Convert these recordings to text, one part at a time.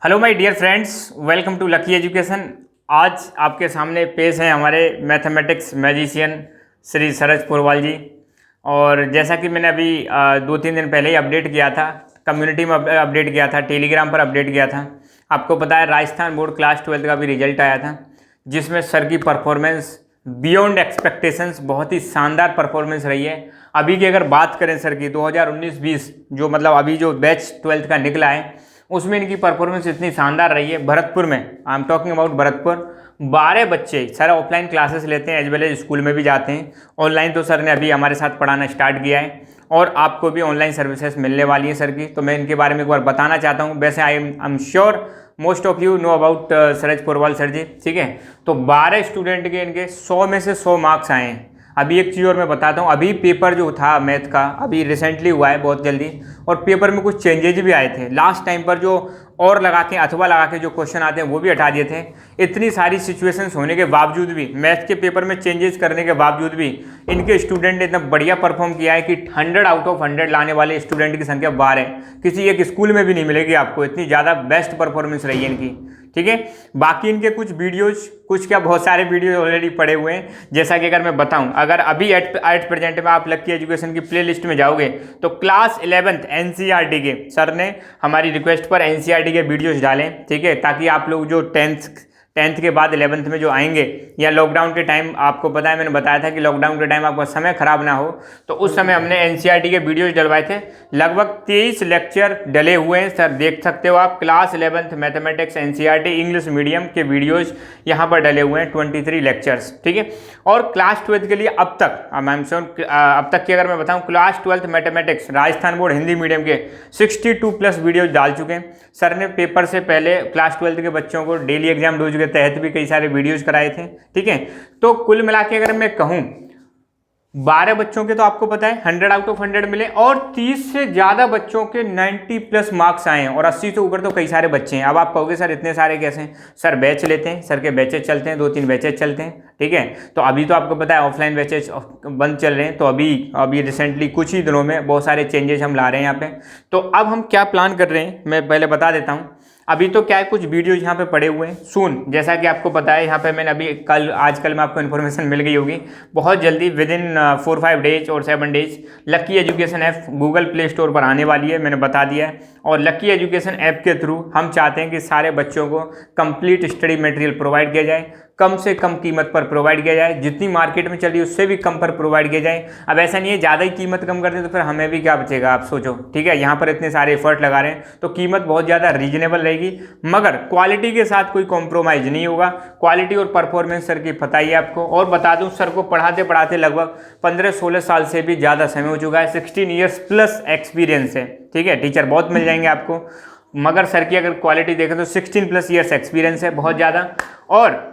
Hello my dear friends, welcome to Lucky Education. आज आपके सामने पेश हैं हमारे मैथमेटिक्स मैजिशियन श्री सरज पुरवाल जी। और जैसा कि मैंने अभी 2-3 दिन पहले ही अपडेट किया था, कम्युनिटी में अपडेट किया था, टेलीग्राम पर अपडेट किया था। आपको पता है राजस्थान बोर्ड क्लास 12 का भी रिजल्ट आया था, जिसमें सर की परफॉर्मेंस बियॉन्ड एक्सपेक्टेशंस, बहुत ही शानदार परफॉर्मेंस रही है। अभी की अगर बात करें सर की 2019-20 जो मतलब अभी जो बैच 12th का निकला है, उसमें इनकी परफॉर्मेंस इतनी शानदार रही है। भरतपुर में, I am talking about Bharatpur, 12 बच्चे सर ऑफलाइन क्लासेस लेते हैं एज वेल एज स्कूल में भी जाते हैं। ऑनलाइन तो सर ने अभी हमारे साथ पढ़ाना स्टार्ट किया है और आपको भी ऑनलाइन सर्विसेज मिलने वाली है सर की। तो मैं इनके बारे में एक बार बताना चाहता हूँ। वैसे I am sure most of you know about Saraj Purwal sir ji, ठीक है। तो 12 स्टूडेंट के इनके 100 में से 100 मार्क्स आए हैं। अभी एक चीज़ और मैं बताता हूँ, अभी पेपर जो था मैथ का अभी रिसेंटली हुआ है बहुत जल्दी, और पेपर में कुछ चेंजेज भी आए थे। लास्ट टाइम पर जो और लगा के अथवा लगा के जो क्वेश्चन आते हैं वो भी हटा दिए थे। इतनी सारी सिचुएशंस होने के बावजूद भी, मैथ के पेपर में चेंजेस करने के बावजूद भी इनके स्टूडेंट ने इतना बढ़िया परफॉर्म किया है कि 100 आउट ऑफ 100 लाने वाले स्टूडेंट की संख्या 12 है। किसी एक स्कूल में भी नहीं मिलेगी आपको, इतनी ज़्यादा बेस्ट परफॉर्मेंस रही है इनकी, ठीक है। बाकी इनके कुछ वीडियोज, कुछ क्या बहुत सारे वीडियो ऑलरेडी पड़े हुए हैं। जैसा कि अगर मैं बताऊं, अगर अभी एट प्रेजेंट में आप लकी एजुकेशन की प्लेलिस्ट में जाओगे तो क्लास 11th एनसीईआरटी के सर ने हमारी रिक्वेस्ट पर एनसीईआरटी के वीडियोज डालें, ठीक है, ताकि आप लोग जो टेंथ के बाद 11th में जो आएंगे, या लॉकडाउन के टाइम, आपको पता है मैंने बताया था कि लॉकडाउन के टाइम आपका समय खराब ना हो, तो उस समय हमने एनसीईआरटी के वीडियोज डलवाए थे। लगभग 23 लेक्चर डले हुए हैं सर, देख सकते हो आप। Class 11th mathematics NCERT English medium के वीडियोज यहाँ पर डले हुए हैं, 23 लेक्चर्स, ठीक है। और क्लास 12 के लिए अब तक अब तक की अगर मैं बताऊँ, class 12 mathematics Rajasthan board Hindi medium के 62+ वीडियोज डाल चुके हैं सर ने। पेपर से पहले क्लास 12 के बच्चों को डेली एग्जाम डोज के तहत भी कई सारे वीडियोज कराए थे, ठीक है। तो कुल मिला के अगर मैं कहूं, 12 बच्चों के तो आपको पता है 100 आउट ऑफ 100 मिले, और 30 से ज़्यादा बच्चों के 90+ मार्क्स आए हैं, और 80 से ऊपर तो कई सारे बच्चे हैं। अब आप कहोगे सर इतने सारे कैसे हैं? सर बैच लेते हैं, सर के बैचेज चलते हैं, 2-3 बैचेज चलते हैं, ठीक है। तो अभी तो आपको पता है ऑफलाइन बैचेज बंद चल रहे हैं, तो अभी रिसेंटली कुछ ही दिनों में बहुत सारे चेंजेस हम ला रहे हैं यहाँ पे। तो अब हम क्या प्लान कर रहे हैं मैं पहले बता देता हूँ। अभी तो क्या है, कुछ वीडियोज यहाँ पे पड़े हुए हैं। सून, जैसा कि आपको पता है, यहाँ पे मैंने अभी आजकल में आपको इन्फॉर्मेशन मिल गई होगी, बहुत जल्दी विद इन 4-5 डेज और 7 days lucky education app Google play store पर आने वाली है, मैंने बता दिया है। और लकी एजुकेशन ऐप के थ्रू हम चाहते हैं कि सारे बच्चों को कंप्लीट स्टडी मटेरियल प्रोवाइड किया जाए, कम से कम कीमत पर प्रोवाइड किया जाए, जितनी मार्केट में चल रही है उससे भी कम पर प्रोवाइड किया जाए। अब ऐसा नहीं है ज़्यादा ही कीमत कम कर दें तो फिर हमें भी क्या बचेगा, आप सोचो, ठीक है। यहाँ पर इतने सारे एफर्ट लगा रहे हैं तो कीमत बहुत ज़्यादा रीजनेबल रहेगी, मगर क्वालिटी के साथ कोई कॉम्प्रोमाइज़ नहीं होगा। क्वालिटी और परफॉर्मेंस सर की पता ही है आपको। और बता दूँ, सर को पढ़ाते पढ़ाते लगभग 15-16 साल से भी ज़्यादा समय हो चुका है, 16 ईयर्स+ एक्सपीरियंस है, ठीक है। टीचर बहुत मिल जाएंगे आपको, मगर सर की अगर क्वालिटी देखें तो 16+ ईयर्स एक्सपीरियंस है, बहुत ज़्यादा। और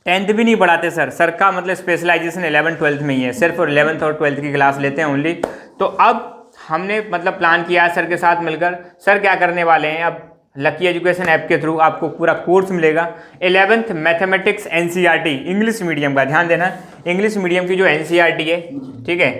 10th भी नहीं पढ़ाते सर का मतलब स्पेशलाइजेशन 11th-12th में ही है, सिर्फ 11th और 12th की क्लास लेते हैं ओनली। तो अब हमने मतलब प्लान किया है सर के साथ मिलकर। सर क्या करने वाले हैं, अब लकी एजुकेशन ऐप के थ्रू आपको पूरा कोर्स मिलेगा 11th mathematics NCERT English medium का। ध्यान देना, इंग्लिश मीडियम की जो एनसीईआरटी है, ठीक है,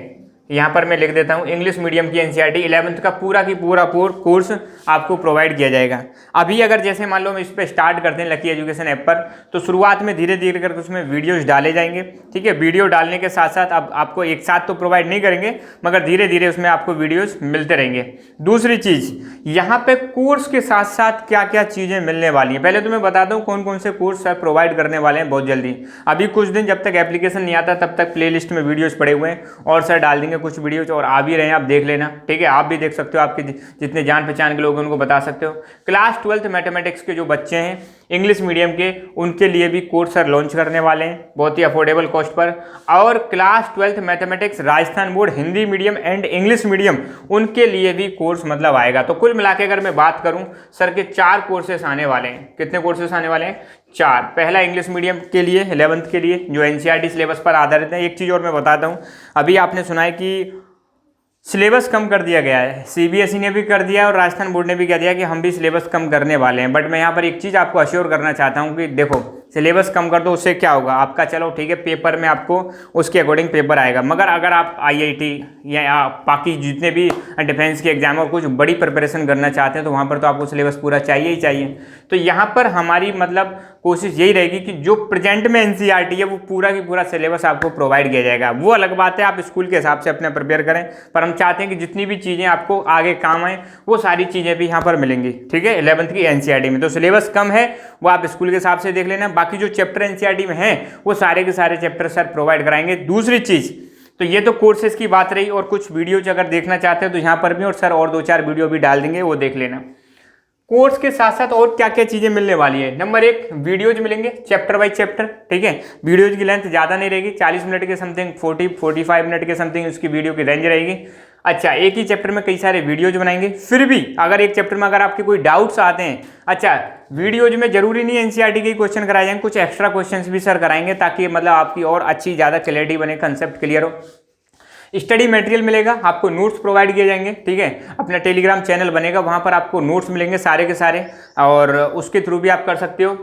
यहाँ पर मैं लिख देता हूँ, इंग्लिश मीडियम की एनसीईआरटी 11th का पूरा की पूरा कोर्स आपको प्रोवाइड किया जाएगा। अभी अगर जैसे मान लो हम इस पर स्टार्ट करते हैं लकी एजुकेशन ऐप पर, तो शुरुआत में धीरे धीरे करके उसमें वीडियोस डाले जाएंगे, ठीक है। वीडियो डालने के साथ साथ अब आपको एक साथ तो प्रोवाइड नहीं करेंगे, मगर धीरे धीरे उसमें आपको वीडियोस मिलते रहेंगे। दूसरी चीज़, यहाँ पे कोर्स के साथ साथ क्या क्या चीज़ें मिलने वाली हैं, पहले तो मैं बता दूँ कौन कौन से कोर्स सर प्रोवाइड करने वाले हैं बहुत जल्दी। अभी कुछ दिन जब तक एप्लीकेशन नहीं आता तब तक प्ले लिस्ट में वीडियोज़ पड़े हुए हैं, और सर डाल देंगे कुछ वीडियोज, और आ भी रहे हैं, आप देख लेना, ठीक है। आप भी देख सकते हो, आपके जितने जान पहचान के लोग हैं उनको बता सकते हो। क्लास 12th मैथमेटिक्स के जो बच्चे हैं इंग्लिश मीडियम के, उनके लिए भी कोर्स सर लॉन्च करने वाले हैं बहुत ही अफोर्डेबल कॉस्ट पर। और class 12th mathematics Rajasthan board Hindi medium and English medium, उनके लिए भी कोर्स मतलब आएगा। तो कुल मिला के अगर मैं बात करूं, सर के 4 कोर्सेस आने वाले हैं। कितने कोर्सेस आने वाले हैं? 4। पहला इंग्लिश मीडियम के लिए 11th के लिए जो एनसीईआरटी सिलेबस पर आधारित है। एक चीज़ और मैं बताता हूँ, अभी आपने सुना है कि सिलेबस कम कर दिया गया है, सीबीएसई ने भी कर दिया और राजस्थान बोर्ड ने भी कह दिया कि हम भी सिलेबस कम करने वाले हैं। बट मैं यहाँ पर एक चीज़ आपको अश्योर करना चाहता हूँ कि देखो, सिलेबस कम कर दो, उससे क्या होगा आपका, चलो ठीक है पेपर में आपको उसके अकॉर्डिंग पेपर आएगा, मगर अगर आप IIT या बाकी जितने भी डिफेंस के एग्जाम और कुछ बड़ी प्रिपरेशन करना चाहते हैं तो वहाँ पर तो आपको सिलेबस पूरा चाहिए ही चाहिए। तो यहाँ पर हमारी मतलब कोशिश यही रहेगी कि जो प्रेजेंट में NCERT है वो पूरा की पूरा सिलेबस आपको प्रोवाइड किया जाएगा। वो अलग बात है आप स्कूल के हिसाब से अपने प्रिपेयर करें, पर हम चाहते हैं कि जितनी भी चीज़ें आपको आगे काम आए वो सारी चीज़ें भी यहाँ पर मिलेंगी, ठीक है 11th की NCERT में। तो सिलेबस कम है वो आप स्कूल के हिसाब से देख लेना, बाकी जो चैप्टर NCERT में हैं वो सारे के सारे चैप्टर सर प्रोवाइड कराएंगे। दूसरी चीज़ तो ये तो कोर्सेज की बात रही, और कुछ वीडियोज अगर देखना चाहते हैं तो यहाँ पर भी, और सर और 2-4 वीडियो भी डाल देंगे वो देख लेना। कोर्स के साथ साथ और क्या क्या चीज़ें मिलने वाली है, नंबर 1 वीडियोज मिलेंगे चैप्टर बाई चैप्टर, ठीक है। वीडियोज की लेंथ ज़्यादा नहीं रहेगी, 40 मिनट के समथिंग, 40-45 मिनट के समथिंग उसकी वीडियो की रेंज रहेगी। अच्छा, एक ही चैप्टर में कई सारे वीडियोज बनाएंगे, फिर भी अगर एक चैप्टर में अगर आपके कोई डाउट्स आते हैं, अच्छा वीडियोज में जरूरी नहीं NCERT के क्वेश्चन कराए जाएंगे, कुछ एक्स्ट्रा क्वेश्चन भी सर कराएंगे ताकि मतलब आपकी और अच्छी ज़्यादा क्लैरिटी बने, कंसेप्ट क्लियर हो। स्टडी मटेरियल मिलेगा, आपको नोट्स प्रोवाइड किए जाएंगे, ठीक है। अपना टेलीग्राम चैनल बनेगा, वहाँ पर आपको नोट्स मिलेंगे सारे के सारे, और उसके थ्रू भी आप कर सकते हो।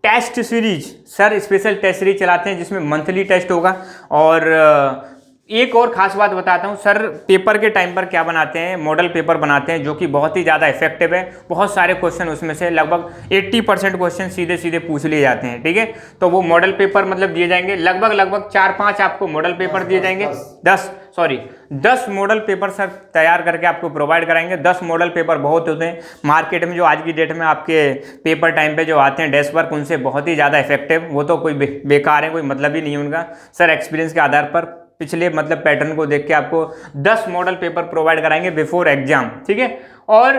Test series, sir special test series चलाते हैं जिसमें मंथली टेस्ट होगा। और एक और खास बात बताता हूँ सर, पेपर के टाइम पर क्या बनाते हैं, मॉडल पेपर बनाते हैं जो कि बहुत ही ज़्यादा इफेक्टिव है। बहुत सारे क्वेश्चन उसमें से लगभग 80% क्वेश्चन सीधे सीधे पूछ लिए जाते हैं, ठीक है। तो वो मॉडल पेपर मतलब दिए जाएंगे, लगभग 4-5 आपको मॉडल पेपर दिए जाएंगे, 10 मॉडल पेपर सर तैयार करके आपको प्रोवाइड कराएंगे। 10 मॉडल पेपर बहुत होते हैं मार्केट में, जो आज की डेट में आपके पेपर टाइम पे जो आते हैं डेस्क वर्क, उनसे बहुत ही ज़्यादा इफेक्टिव, वो तो कोई बेकार है, कोई मतलब ही नहीं है उनका। सर एक्सपीरियंस के आधार पर पिछले मतलब पैटर्न को देख के आपको 10 मॉडल पेपर प्रोवाइड कराएंगे बिफोर एग्जाम, ठीक है। और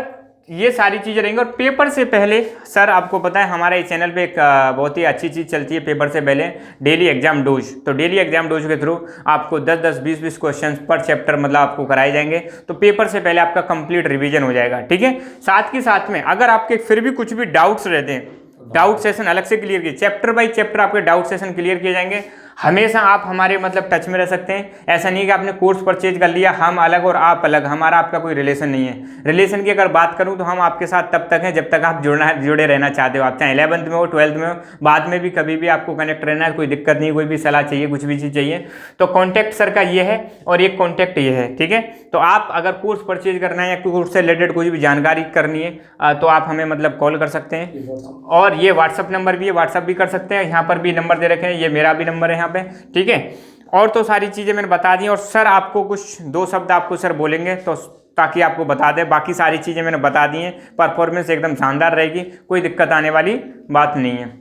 ये सारी चीज़ें रहेंगी। और पेपर से पहले सर आपको पता है हमारे इस चैनल पे एक बहुत ही अच्छी चीज़ चलती है पेपर से पहले, डेली एग्जाम डोज। तो डेली एग्जाम डोज के थ्रू आपको 10-10, 20-20 क्वेश्चन पर चैप्टर मतलब आपको कराए जाएंगे, तो पेपर से पहले आपका कंप्लीट रिवीजन हो जाएगा, ठीक है। साथ के साथ में अगर आपके फिर भी कुछ भी डाउट्स रहते हैं, डाउट सेशन अलग से क्लियर किए, चैप्टर बाई चैप्टर आपके डाउट सेशन क्लियर किए जाएंगे। हमेशा आप हमारे मतलब टच में रह सकते हैं। ऐसा नहीं कि आपने कोर्स परचेज कर लिया, हम अलग और आप अलग, हमारा आपका कोई रिलेशन नहीं है। रिलेशन की अगर बात करूं तो हम आपके साथ तब तक हैं जब तक आप जुड़े रहना चाहते हो। आप चाहे 11th में हो, 12th में हो, बाद में भी कभी भी आपको कनेक्ट रहना है, कोई दिक्कत नहीं, कोई भी सलाह चाहिए, कुछ भी चीज़ चाहिए तो कॉन्टैक्ट सर का ये है और एक कॉन्टैक्ट ये है, ठीक है। तो आप अगर कोर्स परचेज करना है या कोर्स से रिलेटेड कोई भी जानकारी करनी है तो आप हमें मतलब कॉल कर सकते हैं। और ये व्हाट्सअप नंबर भी है, व्हाट्सअप भी कर सकते हैं, यहाँ पर भी नंबर दे रखे हैं, ये मेरा भी नंबर है यहाँ पे, ठीक है। और तो सारी चीज़ें मैंने बता दी। और सर आपको कुछ 2 शब्द आपको सर बोलेंगे तो ताकि आपको बता दें, बाकी सारी चीज़ें मैंने बता दी हैं। परफॉर्मेंस एकदम शानदार रहेगी, कोई दिक्कत आने वाली बात नहीं है।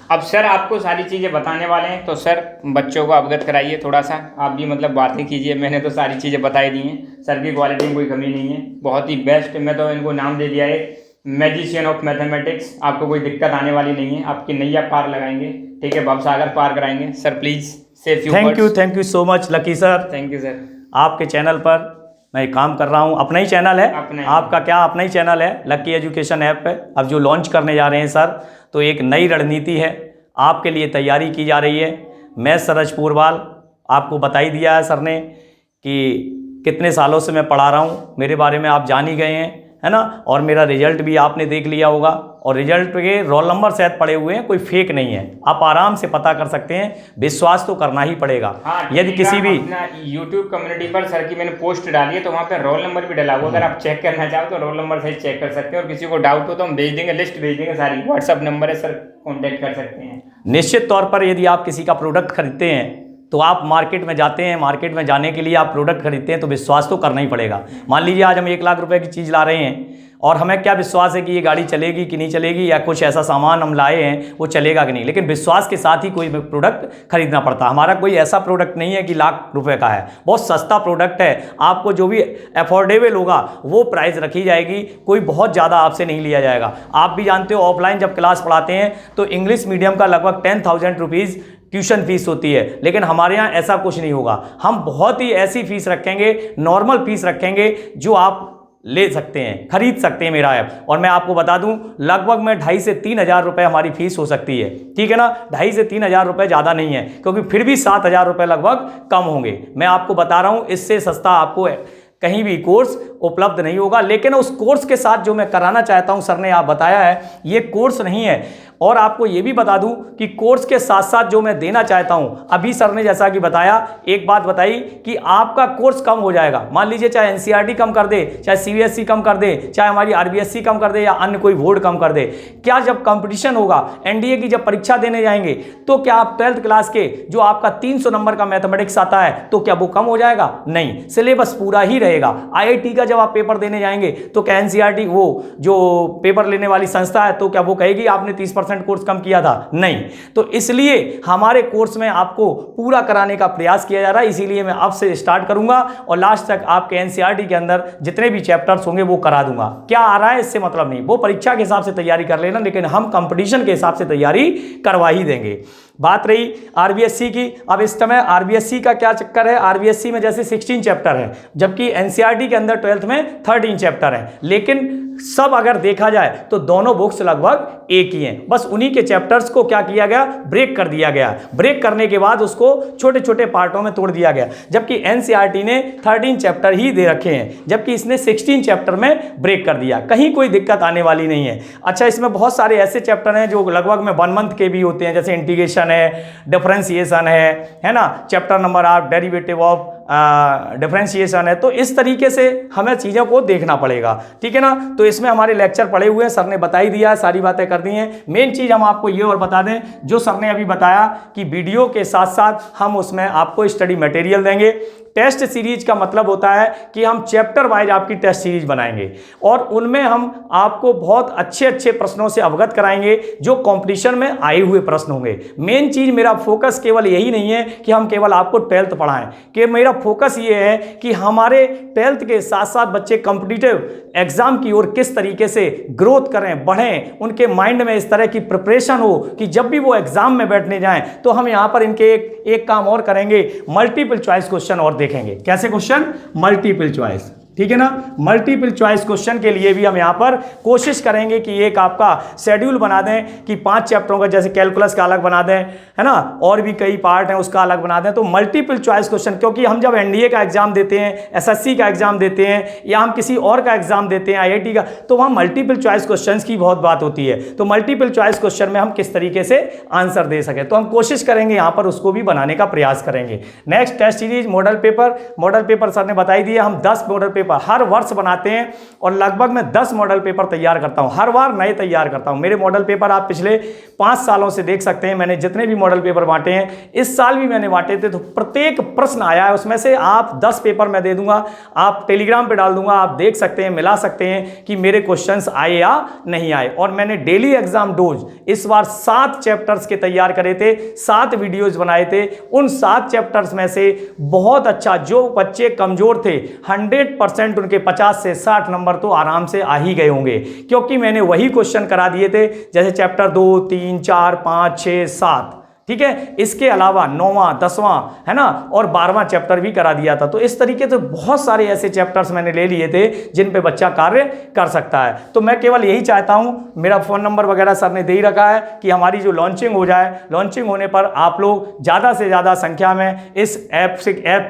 अब सर आपको सारी चीज़ें बताने वाले हैं तो सर बच्चों को अवगत कराइए, थोड़ा सा आप भी मतलब बातें कीजिए। मैंने तो सारी चीज़ें बताई दी हैं, सर की क्वालिटी में कोई कमी नहीं है, बहुत ही बेस्ट। मैं तो इनको नाम दे दिया है मैजिशियन ऑफ मैथमेटिक्स। आपको कोई दिक्कत आने वाली नहीं है, आपकी नैया पार लगाएंगे, ठीक है, भवसागर पार कराएंगे। सर प्लीज़ से few words. Thank you so much lucky sir. Thank you sir. आपके चैनल पर मैं काम कर रहा हूँ, अपना ही चैनल है, आपका क्या अपना ही चैनल है लकी एजुकेशन ऐप पे। अब जो लॉन्च करने जा रहे हैं सर, तो एक नई रणनीति है, आपके लिए तैयारी की जा रही है। मैं सरज पोरवाल, आपको बता ही दिया है सर ने कि कितने सालों से मैं पढ़ा रहा हूँ, मेरे बारे में आप जान ही गए हैं, है ना। और मेरा रिजल्ट भी आपने देख लिया होगा, और रिजल्ट के रोल नंबर शायद पड़े हुए हैं, कोई फेक नहीं है, आप आराम से पता कर सकते हैं। विश्वास तो करना ही पड़ेगा। हाँ, यदि किसी भी यूट्यूब कम्युनिटी पर सर की मैंने पोस्ट डाली है तो वहाँ पे रोल नंबर भी डाला हुआ, अगर आप चेक करना चाहो तो रोल नंबर से चेक कर सकते हैं। और किसी को डाउट हो तो हम भेज देंगे, लिस्ट भेज देंगे सारी, व्हाट्सअप नंबर है सर, कॉन्टैक्ट कर सकते हैं। निश्चित तौर पर यदि आप किसी का प्रोडक्ट खरीदते हैं तो आप मार्केट में जाते हैं, मार्केट में जाने के लिए आप प्रोडक्ट खरीदते हैं तो विश्वास तो करना ही पड़ेगा। मान लीजिए आज हम 1 लाख रुपए की चीज़ ला रहे हैं और हमें क्या विश्वास है कि ये गाड़ी चलेगी कि नहीं चलेगी, या कुछ ऐसा सामान हम लाए हैं वो चलेगा कि नहीं, लेकिन विश्वास के साथ ही कोई प्रोडक्ट खरीदना पड़ता है। हमारा कोई ऐसा प्रोडक्ट नहीं है कि लाख रुपए का है, बहुत सस्ता प्रोडक्ट है। आपको जो भी अफोर्डेबल होगा वो प्राइस रखी जाएगी, कोई बहुत ज़्यादा आपसे नहीं लिया जाएगा। आप भी जानते हो ऑफलाइन जब क्लास पढ़ाते हैं तो इंग्लिश मीडियम का लगभग 10,000 रुपीज़ ट्यूशन फीस होती है, लेकिन हमारे यहाँ ऐसा कुछ नहीं होगा। हम बहुत ही ऐसी फीस रखेंगे, नॉर्मल फीस रखेंगे जो आप ले सकते हैं, खरीद सकते हैं मेरा ऐप। और मैं आपको बता दूं लगभग में 2,500 से 3,000 रुपये हमारी फीस हो सकती है, ठीक है ना। 2,500 से 3,000 रुपये ज़्यादा नहीं है, क्योंकि फिर भी 7,000 रुपये लगभग कम होंगे। मैं आपको बता रहा हूँ इससे सस्ता आपको कहीं भी कोर्स उपलब्ध नहीं होगा। लेकिन उस कोर्स के साथ जो मैं कराना चाहता हूँ, सर ने आप बताया है ये कोर्स नहीं है, और आपको ये भी बता दूं कि कोर्स के साथ साथ जो मैं देना चाहता हूं, अभी सर ने जैसा कि बताया, एक बात बताई कि आपका कोर्स कम हो जाएगा। मान लीजिए चाहे एनसीईआरटी कम कर दे, चाहे सीबीएसई कम कर दे, चाहे हमारी आरबीएसई कम कर दे या अन्य कोई बोर्ड कम कर दे, क्या जब कंपटीशन होगा, एनडीए की जब परीक्षा देने जाएंगे, तो क्या आप 12th क्लास के जो आपका 300 नंबर का मैथमेटिक्स आता है तो क्या वो कम हो जाएगा? नहीं, सिलेबस पूरा ही रहेगा। आईआईटी का जब आप पेपर देने जाएंगे तो क्या एनसीईआरटी वो जो पेपर लेने वाली संस्था है तो क्या वो कहेगी आपने 30% कोर्स कम किया था? नहीं। तो इसलिए हमारे कोर्स में आपको पूरा कराने का प्रयास किया जा रहा है, इसीलिए मैं अब से स्टार्ट करूंगा और लास्ट तक आपके एनसीईआरटी के अंदर जितने भी चैप्टर्स होंगे वो करा दूंगा। क्या आ रहा है इससे मतलब नहीं, वो परीक्षा के हिसाब से तैयारी कर लेना, लेकिन हम कंपटीशन के हिसाब से तैयारी करवा ही देंगे। बात रही आरबीएससी की, अब इस समय आरबीएससी का क्या चक्कर है, आरबीएससी में जैसे 16 चैप्टर है, जबकि एनसीईआरटी के अंदर 12th में 13 चैप्टर है, लेकिन सब अगर देखा जाए तो दोनों बुक्स लगभग एक ही हैं। बस उन्हीं के चैप्टर्स को क्या किया गया, ब्रेक कर दिया गया। ब्रेक करने के बाद उसको छोटे छोटे पार्टों में तोड़ दिया गया, जबकि एनसीईआरटी ने 13 चैप्टर ही दे रखे हैं, जबकि इसने 16 चैप्टर में ब्रेक कर दिया। कहीं कोई दिक्कत आने वाली नहीं है। अच्छा, इसमें बहुत सारे ऐसे चैप्टर हैं जो लगभग में 1 मंथ के भी होते हैं, जैसे इंटीग्रेशन है, डिफरेंशिएशन है ना, chapter number 8 derivative of differentiation है। तो इस तरीके से हमें चीज़ों को देखना पड़ेगा, ठीक है ना। तो इसमें हमारे लेक्चर पड़े हुए हैं, सर ने बता ही दिया, सारी बातें कर दी हैं। मेन चीज़ हम आपको ये और बता दें, जो सर ने अभी बताया कि वीडियो के साथ साथ हम उसमें आपको स्टडी मटेरियल देंगे। टेस्ट सीरीज का मतलब होता है कि हम चैप्टर वाइज आपकी टेस्ट सीरीज बनाएंगे और उनमें हम आपको बहुत अच्छे अच्छे प्रश्नों से अवगत कराएंगे जो कंपटीशन में आए हुए प्रश्न होंगे। मेन चीज, मेरा फोकस केवल यही नहीं है कि हम केवल आपको 12th पढ़ाएं, कि मेरा फोकस ये है कि हमारे 12th के साथ साथ बच्चे कॉम्पिटिटिव एग्जाम की ओर किस तरीके से ग्रोथ करें, बढ़ें, उनके माइंड में इस तरह की प्रिपरेशन हो कि जब भी वो एग्जाम में बैठने जाएं तो हम यहां पर इनके एक काम और करेंगे, मल्टीपल चॉइस क्वेश्चन और देखेंगे। कैसे क्वेश्चन? मल्टीपल चॉइस, ठीक है ना। मल्टीपल चॉइस क्वेश्चन के लिए भी हम यहां पर कोशिश करेंगे कि एक आपका शेड्यूल बना दें कि 5 चैप्टरों का, जैसे कैलकुलस का अलग बना दें, है ना, और भी कई पार्ट हैं उसका अलग बना दें। तो मल्टीपल चॉइस क्वेश्चन, क्योंकि हम जब एनडीए का एग्जाम देते हैं, एसएससी का एग्जाम देते हैं या हम किसी और का एग्जाम देते हैं, आईआईटी का, तो वहां मल्टीपल चॉइस क्वेश्चन की बहुत बात होती है। तो मल्टीपल चॉइस क्वेश्चन में हम किस तरीके से आंसर दे सकें, तो हम कोशिश करेंगे यहां पर उसको भी बनाने का प्रयास करेंगे। Next test series model paper, model paper sir ने बताई दिया, हम 10 मॉडल पेपर हर वर्ष बनाते हैं और लगभग मैं 10 मॉडल पेपर तैयार करता हूं, हर बार नए तैयार करता हूं। मेरे मॉडल पेपर आप पिछले 5 सालों से देख सकते हैं, मैंने जितने भी मॉडल पेपर बांटे हैं, इस साल भी मैंने बांटे थे, तो प्रत्येक प्रश्न आया है, उसमें से आप 10 पेपर मैं दे दूंगा, आप टेलीग्राम पे डाल दूंगा, आप देख सकते हैं, मिला सकते हैं कि मेरे क्वेश्चंस आए या नहीं आए। और मैंने डेली एग्जाम डोज इस बार 7 चैप्टर्स के तैयार करे थे, 7 वीडियोज बनाए थे। उन 7 चैप्टर्स में से बहुत अच्छा, जो बच्चे कमजोर थे 100% उनके 50 से 60 नंबर तो आराम से आ ही गए होंगे, क्योंकि मैंने वही क्वेश्चन करा दिए थे, जैसे चैप्टर 2, 3, 4, 5, 6, 7, ठीक है। इसके अलावा 9वां, 10वां, है ना, और 12वां चैप्टर भी करा दिया था। तो इस तरीके से बहुत सारे ऐसे चैप्टर्स मैंने ले लिए थे जिन पे बच्चा कार्य कर सकता है। तो मैं केवल यही चाहता हूं, मेरा फोन नंबर वगैरह सर ने दे ही रखा है, कि हमारी जो लॉन्चिंग हो जाए, लॉन्चिंग होने पर आप लोग ज़्यादा से ज़्यादा संख्या में इस ऐप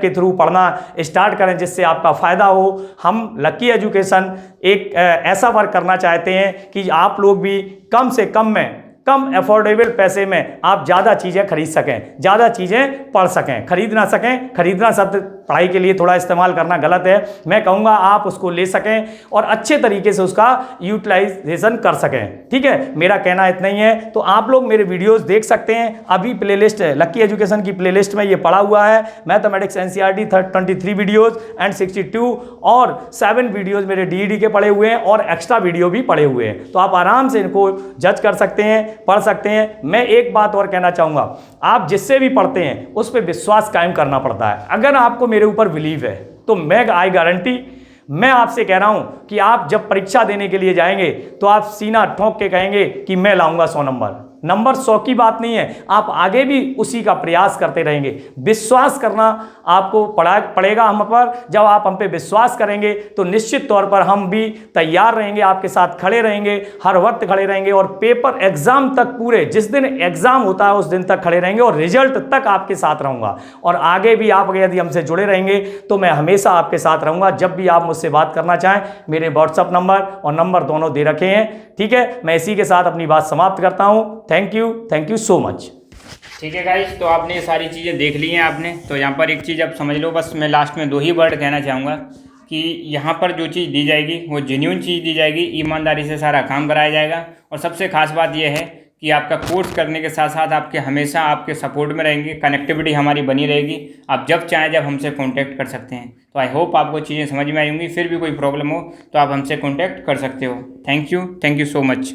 के थ्रू पढ़ना स्टार्ट करें, जिससे आपका फ़ायदा हो। हम लकी एजुकेशन एक ऐसा वर्क करना चाहते हैं कि आप लोग भी कम से कम में, कम अफोर्डेबल पैसे में आप ज़्यादा चीज़ें खरीद सकें, ज़्यादा चीज़ें पढ़ सकें। खरीद ना सकें, खरीदना शब्द पढ़ाई के लिए थोड़ा इस्तेमाल करना गलत है, मैं कहूँगा आप उसको ले सकें और अच्छे तरीके से उसका यूटिलाइजेशन कर सकें, ठीक है। मेरा कहना इतना ही है। तो आप लोग मेरे वीडियोस देख सकते हैं, अभी प्लेलिस्ट है लकी एजुकेशन की, प्लेलिस्ट में ये पड़ा हुआ है, मैथमेटिक्स एनसीईआरटी 23 वीडियोज़ एंड 62 और 7 वीडियोज़ मेरे डीईडी के पड़े हुए हैं और एक्स्ट्रा वीडियो भी पड़े हुए हैं। तो आप आराम से इनको जज कर सकते हैं, पढ़ सकते हैं। मैं एक बात और कहना चाहूँगा, आप जिससे भी पढ़ते हैं उस पर विश्वास कायम करना पड़ता है। अगर आपको मेरे ऊपर बिलीव है तो मैं गारंटी, मैं आपसे कह रहा हूं कि आप जब परीक्षा देने के लिए जाएंगे तो आप सीना ठोक के कहेंगे कि मैं लाऊंगा 100 नंबर। नंबर 100 की बात नहीं है, आप आगे भी उसी का प्रयास करते रहेंगे। विश्वास करना आपको पड़ेगा हम पर। जब आप हम पे विश्वास करेंगे तो निश्चित तौर पर हम भी तैयार रहेंगे, आपके साथ खड़े रहेंगे, हर वक्त खड़े रहेंगे और पेपर एग्जाम तक, पूरे जिस दिन एग्जाम होता है उस दिन तक खड़े रहेंगे और रिजल्ट तक आपके साथ रहूंगा। और आगे भी आप यदि हमसे जुड़े रहेंगे तो मैं हमेशा आपके साथ रहूंगा। जब भी आप मुझसे बात करना चाहें, मेरे व्हाट्सएप नंबर और नंबर दोनों दे रखे हैं, ठीक है। मैं इसी के साथ अपनी बात समाप्त करता हूं। Thank you so much. ठीक है गाइस, तो आपने ये सारी चीज़ें देख ली हैं आपने। तो यहाँ पर एक चीज़ आप समझ लो, बस मैं लास्ट में 2 ही वर्ड कहना चाहूँगा कि यहाँ पर जो चीज़ दी जाएगी वो जेन्युइन चीज़ दी जाएगी, ईमानदारी से सारा काम कराया जाएगा। और सबसे खास बात यह है कि आपका कोर्स करने के साथ साथ आपके हमेशा आपके सपोर्ट में रहेंगे, कनेक्टिविटी हमारी बनी रहेगी। आप जब चाहें जब हमसे कांटेक्ट कर सकते हैं। तो आई होप आपको चीज़ें समझ में आई होंगी। फिर भी कोई प्रॉब्लम हो तो आप हमसे कांटेक्ट कर सकते हो। Thank you so much.